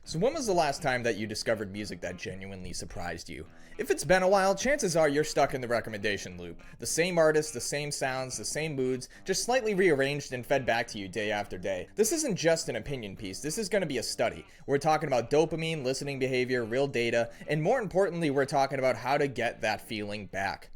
So when was the last time that you discovered music that genuinely surprised you? If it's been a while, chances are you're stuck in the recommendation loop. The same artists, the same sounds, the same moods, just slightly rearranged and fed back to you day after day. This isn't just an opinion piece, this is going to be a study. We're talking about dopamine, listening behavior, real data, and more importantly, we're talking about how to get that feeling back.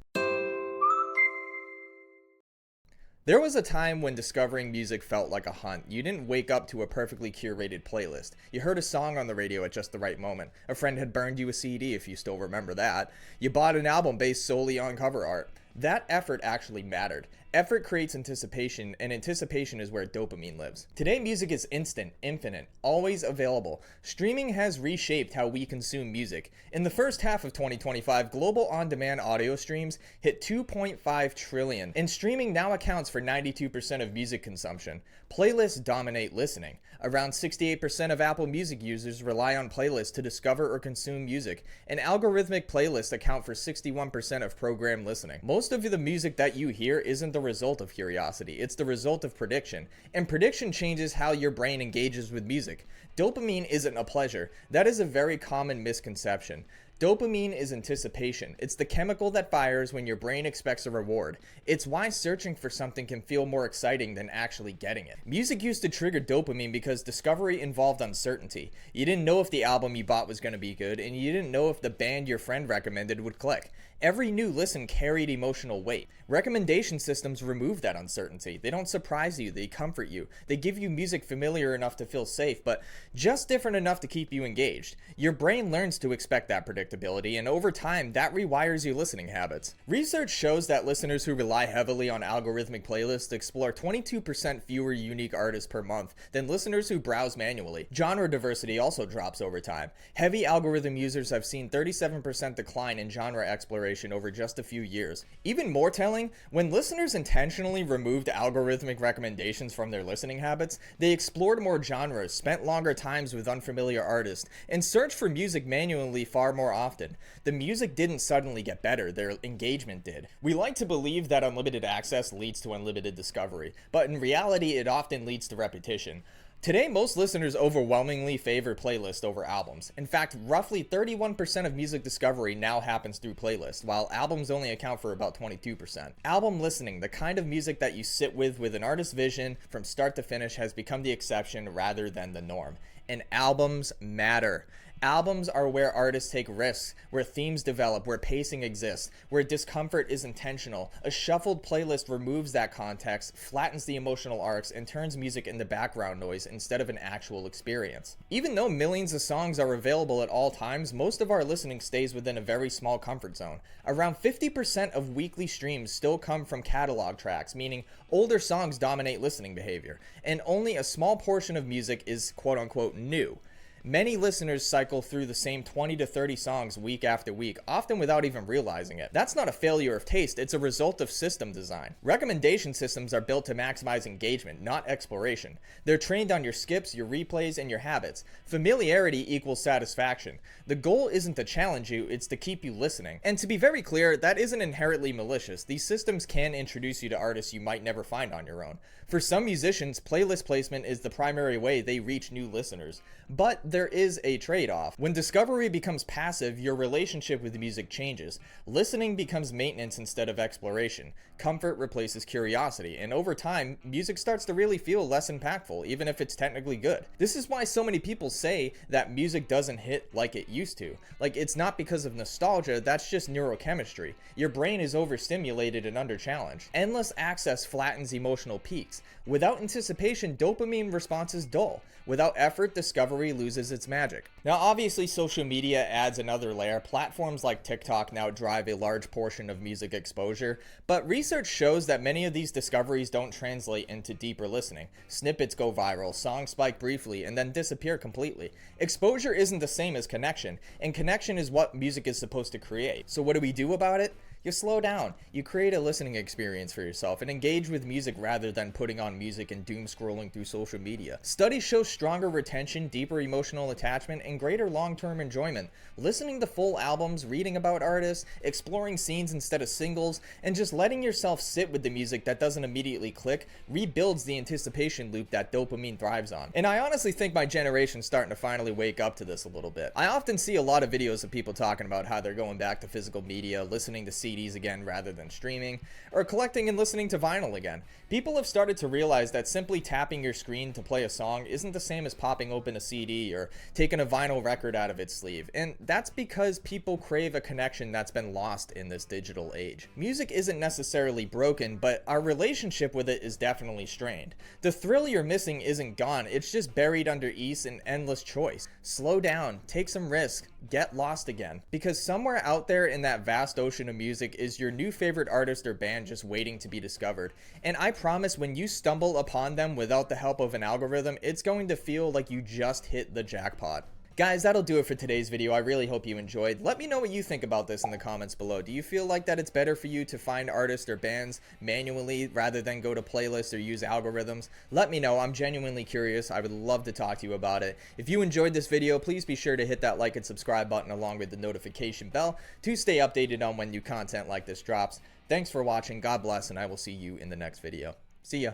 There was a time when discovering music felt like a hunt. You didn't wake up to a perfectly curated playlist. You heard a song on the radio at just the right moment. A friend had burned you a CD, if you still remember that. You bought an album based solely on cover art. That effort actually mattered. Effort creates anticipation, and anticipation is where dopamine lives. Today, music is instant, infinite, always available. Streaming has reshaped how we consume music. In the first half of 2025, global on-demand audio streams hit 2.5 trillion, and streaming now accounts for 92% of music consumption. Playlists dominate listening. Around 68% of Apple Music users rely on playlists to discover or consume music, and algorithmic playlists account for 61% of programmed listening. Most of the music that you hear isn't the result of curiosity, it's the result of prediction, and prediction changes how your brain engages with music. Dopamine isn't a pleasure. That is a very common misconception. Dopamine is anticipation. It's the chemical that fires when your brain expects a reward. It's why searching for something can feel more exciting than actually getting it. Music used to trigger dopamine because discovery involved uncertainty. You didn't know if the album you bought was going to be good, and you didn't know if the band your friend recommended would click. Every new listen carried emotional weight. Recommendation systems remove that uncertainty. They don't surprise you, they comfort you. They give you music familiar enough to feel safe, but just different enough to keep you engaged. Your brain learns to expect that predictability, and over time, that rewires your listening habits. Research shows that listeners who rely heavily on algorithmic playlists explore 22% fewer unique artists per month than listeners who browse manually. Genre diversity also drops over time. Heavy algorithm users have seen 37% decline in genre exploration over just a few years. Even more telling, when listeners intentionally removed algorithmic recommendations from their listening habits, they explored more genres, spent longer times with unfamiliar artists, and searched for music manually far more often. The music didn't suddenly get better, their engagement did. We like to believe that unlimited access leads to unlimited discovery, but in reality it often leads to repetition. Today, most listeners overwhelmingly favor playlists over albums. In fact, roughly 31% of music discovery now happens through playlists, while albums only account for about 22%. Album listening, the kind of music that you sit with an artist's vision from start to finish, has become the exception rather than the norm. And albums matter. Albums are where artists take risks, where themes develop, where pacing exists, where discomfort is intentional. A shuffled playlist removes that context, flattens the emotional arcs, and turns music into background noise instead of an actual experience. Even though millions of songs are available at all times, most of our listening stays within a very small comfort zone. Around 50% of weekly streams still come from catalog tracks, meaning older songs dominate listening behavior, and only a small portion of music is quote-unquote new. Many listeners cycle through the same 20 to 30 songs week after week, often without even realizing it. That's not a failure of taste, it's a result of system design. Recommendation systems are built to maximize engagement, not exploration. They're trained on your skips, your replays, and your habits. Familiarity equals satisfaction. The goal isn't to challenge you, it's to keep you listening. And to be very clear, that isn't inherently malicious. These systems can introduce you to artists you might never find on your own. For some musicians, playlist placement is the primary way they reach new listeners. But there is a trade-off. When discovery becomes passive, your relationship with music changes. Listening becomes maintenance instead of exploration. Comfort replaces curiosity, and over time, music starts to really feel less impactful, even if it's technically good. This is why so many people say that music doesn't hit like it used to. Like, it's not because of nostalgia, that's just neurochemistry. Your brain is overstimulated and under-challenged. Endless access flattens emotional peaks. Without anticipation, dopamine response is dull. Without effort, discovery loses its magic. Now, obviously, social media adds another layer. Platforms like TikTok now drive a large portion of music exposure, but research shows that many of these discoveries don't translate into deeper listening. Snippets go viral, songs spike briefly, and then disappear completely. Exposure isn't the same as connection, and connection is what music is supposed to create. So what do we do about it? You slow down, you create a listening experience for yourself, and engage with music rather than putting on music and doom scrolling through social media. Studies show stronger retention, deeper emotional attachment, and greater long-term enjoyment. Listening to full albums, reading about artists, exploring scenes instead of singles, and just letting yourself sit with the music that doesn't immediately click rebuilds the anticipation loop that dopamine thrives on. And I honestly think my generation's starting to finally wake up to this a little bit. I often see a lot of videos of people talking about how they're going back to physical media, listening to CDs again rather than streaming, or collecting and listening to vinyl again. People have started to realize that simply tapping your screen to play a song isn't the same as popping open a CD or taking a vinyl record out of its sleeve, and that's because people crave a connection that's been lost in this digital age. Music isn't necessarily broken, but our relationship with it is definitely strained. The thrill you're missing isn't gone, it's just buried under ease and endless choice. Slow down, take some risk, get lost again. Because somewhere out there in that vast ocean of music is your new favorite artist or band just waiting to be discovered. And I promise when you stumble upon them without the help of an algorithm, it's going to feel like you just hit the jackpot. Guys, that'll do it for today's video. I really hope you enjoyed. Let me know what you think about this in the comments below. Do you feel like that it's better for you to find artists or bands manually rather than go to playlists or use algorithms? Let me know. I'm genuinely curious. I would love to talk to you about it. If you enjoyed this video, please be sure to hit that like and subscribe button along with the notification bell to stay updated on when new content like this drops. Thanks for watching. God bless, and I will see you in the next video. See ya.